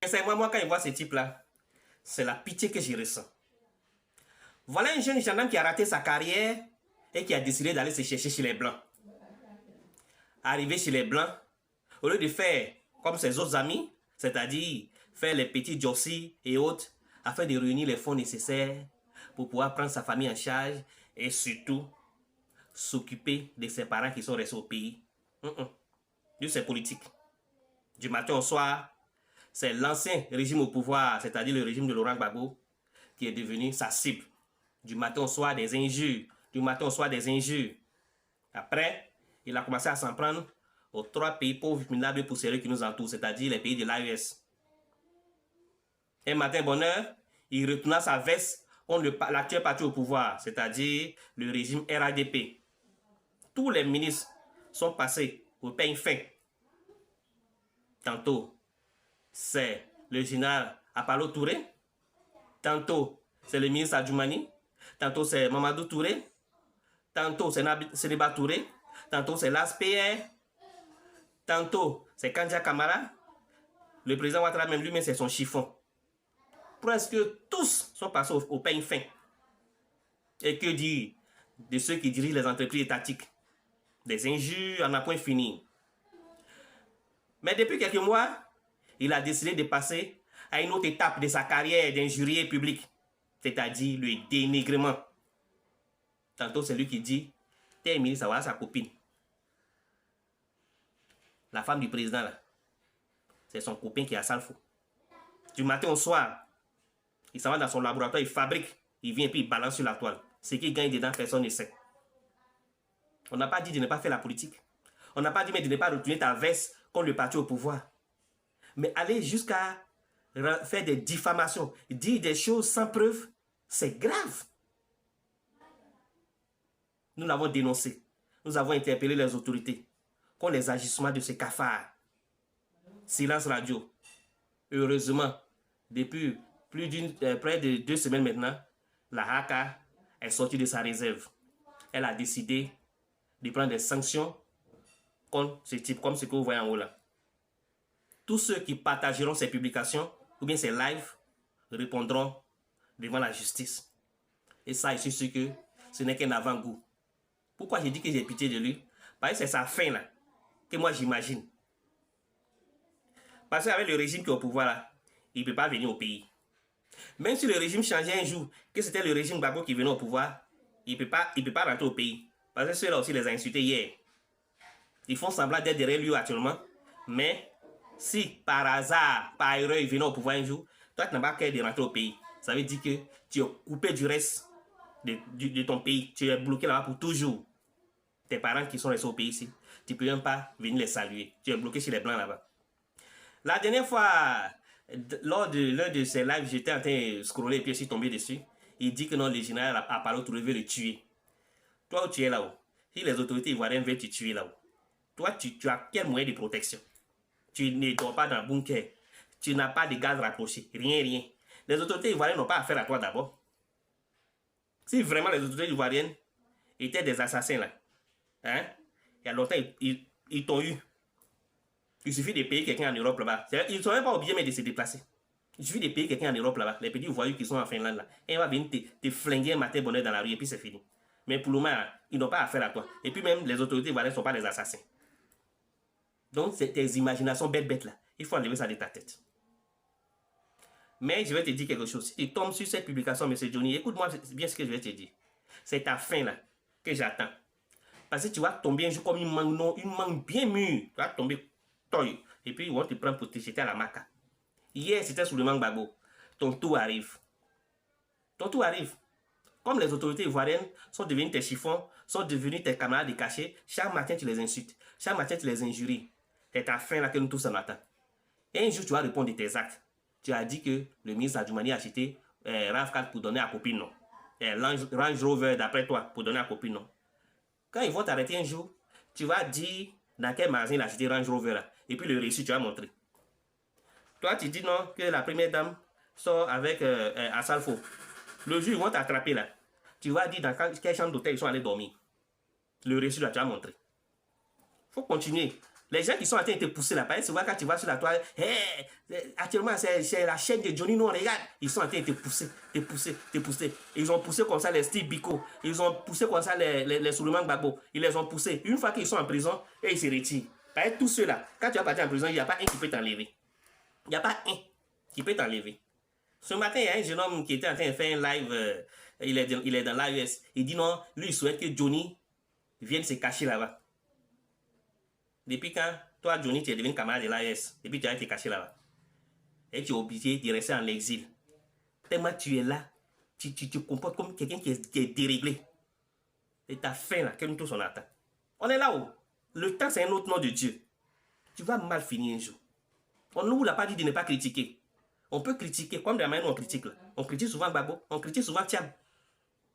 Sincèrement, moi, quand je vois ce type-là, c'est la pitié que je ressens. Voilà un jeune gendarme qui a raté sa carrière et qui a décidé d'aller se chercher chez les Blancs. Arrivé chez les Blancs, au lieu de faire comme ses autres amis, c'est-à-dire faire les petits jossis et autres, afin de réunir les fonds nécessaires pour pouvoir prendre sa famille en charge et surtout s'occuper de ses parents qui sont restés au pays. Lui, c'est politique. Du matin au soir, c'est l'ancien régime au pouvoir, c'est-à-dire le régime de Laurent Gbagbo, qui est devenu sa cible. Du matin au soir, des injures. Du matin au soir, des injures. Après, il a commencé à s'en prendre aux 3 pays pauvres, minables et poussiéreux qui nous entourent, c'est-à-dire les pays de l'AES. Un matin, bonheur, il retourna sa veste contre l'actuel parti au pouvoir, c'est-à-dire le régime RADP. Tous les ministres sont passés au peigne fin. Tantôt, c'est le général Apalo Touré. Tantôt, c'est le ministre Adjoumani. Tantôt, c'est Mamadou Touré. Tantôt, c'est Sénéba Touré. Tantôt, c'est l'ASPR. Tantôt, c'est Kandja Kamara. Le président Ouattara, même lui-même, c'est son chiffon. Presque tous sont passés au peigne fin. Et que dire de ceux qui dirigent les entreprises étatiques? Des injures en un point fini. Mais depuis quelques mois, il a décidé de passer à une autre étape de sa carrière d'injurier public, c'est-à-dire le dénigrement. Tantôt, c'est lui qui dit, tel ministre, voilà sa copine. La femme du président, là, c'est son copain qui a sale fou. Du matin au soir, il s'en va dans son laboratoire, il fabrique, il vient et puis il balance sur la toile. Ce qu'il gagne dedans, personne ne sait. On n'a pas dit de ne pas faire la politique. On n'a pas dit mais de ne pas retourner ta veste contre le parti au pouvoir. Mais aller jusqu'à faire des diffamations, dire des choses sans preuve, c'est grave. Nous l'avons dénoncé. Nous avons interpellé les autorités contre les agissements de ces cafards. Silence radio. Heureusement, depuis près de 2 semaines maintenant, la HACA est sortie de sa réserve. Elle a décidé de prendre des sanctions contre ce type, comme ce que vous voyez en haut là. Tous ceux qui partageront ces publications ou bien ces lives répondront devant la justice. Et ça, je suis sûr que ce n'est qu'un avant-goût. Pourquoi j'ai dit que j'ai pitié de lui? Parce que c'est sa fin là, que moi j'imagine. Parce qu'avec le régime qui est au pouvoir là, il ne peut pas venir au pays. Même si le régime changeait un jour, que c'était le régime Gbagbo qui venait au pouvoir, il ne peut pas rentrer au pays. Parce que ceux-là aussi les a insultés hier. Ils font semblant d'être derrière lui actuellement. Mais si par hasard, par erreur, il venait au pouvoir un jour, toi tu n'as pas qu'à de rentrer au pays. Ça veut dire que tu es coupé du reste de ton pays. Tu es bloqué là-bas pour toujours. Tes parents qui sont restés au pays ici, tu ne peux même pas venir les saluer. Tu es bloqué chez les Blancs là-bas. La dernière fois, lors de l'un de ces lives, j'étais en train de scroller et puis je suis tombé dessus. Il dit que non, le général a parlé pour le tuer. Toi où tu es là-haut, si les autorités ivoiriennes veulent te tuer là-haut, toi tu as quel moyen de protection? Tu ne dors pas dans le bunker. Tu n'as pas de gaz rapproché. Rien. Les autorités ivoiriennes n'ont pas affaire à toi d'abord. Si vraiment les autorités ivoiriennes étaient des assassins là, hein, il y a longtemps, ils t'ont eu. Il suffit de payer quelqu'un en Europe là-bas. Ils ne sont même pas obligés mais de se déplacer. Il suffit de payer quelqu'un en Europe là-bas. Les petits voyous qui sont en Finlande là. Et il va venir te flinguer un matin bonheur dans la rue et puis c'est fini. Mais pour le moment, ils n'ont pas affaire à toi. Et puis même, les autorités ivoiriennes ne sont pas des assassins. Donc, c'est tes imaginations bêtes là. Il faut enlever ça de ta tête. Mais je vais te dire quelque chose. Si tu tombes sur cette publication, M. Johnny, écoute-moi bien ce que je vais te dire. C'est ta fin là que j'attends. Parce que tu vas tomber un jour comme une mangue bien mûre. Tu vas tomber, toy. Et puis, ils vont te prendre pour te jeter à la maca. Hier, c'était sous le mangue Gbagbo. Ton tour arrive. Ton tour arrive. Comme les autorités ivoiriennes sont devenues tes chiffons, sont devenus tes camarades de cachet, chaque matin tu les insultes, chaque matin tu les injuries. C'est ta fin là que nous tous en attendons. Et un jour tu vas répondre de tes actes. Tu as dit que le ministre Adjoumani a acheté RAV4 pour donner à copine, non. Range Rover d'après toi pour donner à copine, non. Quand ils vont t'arrêter un jour, tu vas dire dans quel magasin il a acheté Range Rover là. Et puis le reçu tu vas montrer. Toi tu dis non que la première dame sort avec Assalfo. Le jour ils vont t'attraper là, tu vas dire dans quelle chambre d'hôtel ils sont allés dormir. Le reçu là, tu vas montrer. Il faut continuer Les gens qui sont en train de te pousser là, par exemple, quand tu vas sur la toile, actuellement, c'est la chaîne de Johnny, non, regarde. Ils sont en train de te pousser, te pousser, te pousser. Ils ont poussé comme ça les Steve Biko. Ils ont poussé comme ça les Souleymane Gbagbo. Ils les ont poussés. Une fois qu'ils sont en prison, et ils se retirent. Par exemple, tous ceux-là, quand tu vas partir en prison, il n'y a pas un qui peut t'enlever. Il n'y a pas un qui peut t'enlever. Ce matin, il y a un jeune homme qui était en train de faire un live. Il est dans l'AES. Il dit non, lui, il souhaite que Johnny vienne se cacher là-bas. Depuis quand, toi, Johnny, tu es devenu camarade de l'AES, depuis tu as été caché là-bas. Et tu es obligé de rester en exil. Tellement tu es là, tu te comportes comme quelqu'un qui est déréglé. Et ta faim là, que nous tous on attend. On est là-haut. Le temps, c'est un autre nom de Dieu. Tu vas mal finir un jour. On ne nous l'a pas dit de ne pas critiquer. On peut critiquer, comme de la manière dont on critique là. On critique souvent Gbagbo, on critique souvent Thiam.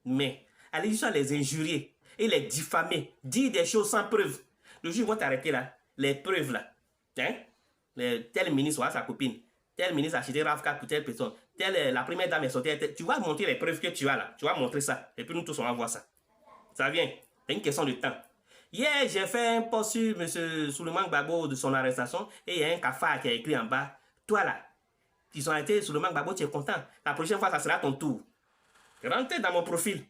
Mais allez juste à les injurier et les diffamer, dire des choses sans preuve. Le jour où ils vont t'arrêter là, les preuves là, hein? Tel ministre ou sa copine, tel ministre a acheté Ravka pour telle personne, la première dame est sortie, tu vas montrer les preuves que tu as là, tu vas montrer ça, et puis nous tous on va voir ça. Ça vient, c'est une question de temps. Hier, j'ai fait un post sur M. Souleymane Gbagbo de son arrestation, et il y a un cafard qui a écrit en bas, toi là, ils ont arrêté Souleymane Gbagbo, tu es content, la prochaine fois ça sera ton tour. Rentrez dans mon profil,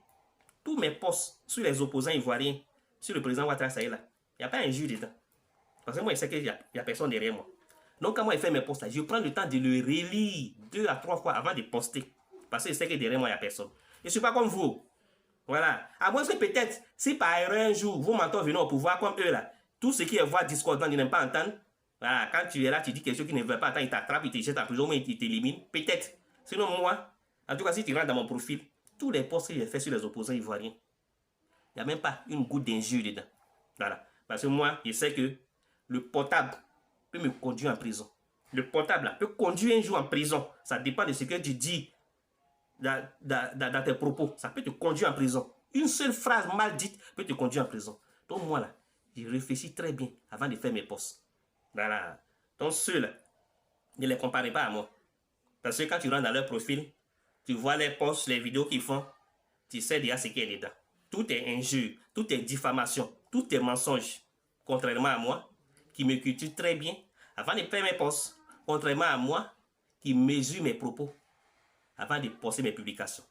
tous mes posts sur les opposants ivoiriens, sur le président Ouattara Saïla, là. Il n'y a pas un jus dedans. Parce que moi, je sais qu'il n'y a personne derrière moi. Donc, quand moi, je fais mes posts, je prends le temps de le relire 2 à 3 fois avant de poster. Parce que je sais que derrière moi, il n'y a personne. Je ne suis pas comme vous. Voilà. À moins que peut-être, si par erreur un jour, vos mentors viennent au pouvoir comme eux là, tout ce qui est voix discordant, ils n'aiment pas entendre. Voilà. Quand tu es là, tu dis quelque chose qu'ils ne veulent pas entendre, ils t'attrapent, ils te jettent en prison, mais ils t'éliminent. Peut-être. Sinon, moi, en tout cas, si tu rentres dans mon profil, tous les posts que j'ai fait sur les opposants ivoiriens, il n'y a même pas une goutte d'injure dedans. Voilà. Parce que moi, je sais que le portable peut me conduire en prison. Le portable là, peut conduire un jour en prison. Ça dépend de ce que tu dis dans tes propos. Ça peut te conduire en prison. Une seule phrase mal dite peut te conduire en prison. Donc moi là, je réfléchis très bien avant de faire mes posts. Voilà. Donc ceux-là, ne les comparez pas à moi. Parce que quand tu rentres dans leur profil, tu vois les posts, les vidéos qu'ils font, tu sais déjà ce qu'il y a dedans. Tout est injure, tout est diffamation, tout est mensonge. Contrairement à moi, qui me cultive très bien avant de faire mes posts. Contrairement à moi, qui mesure mes propos avant de poster mes publications.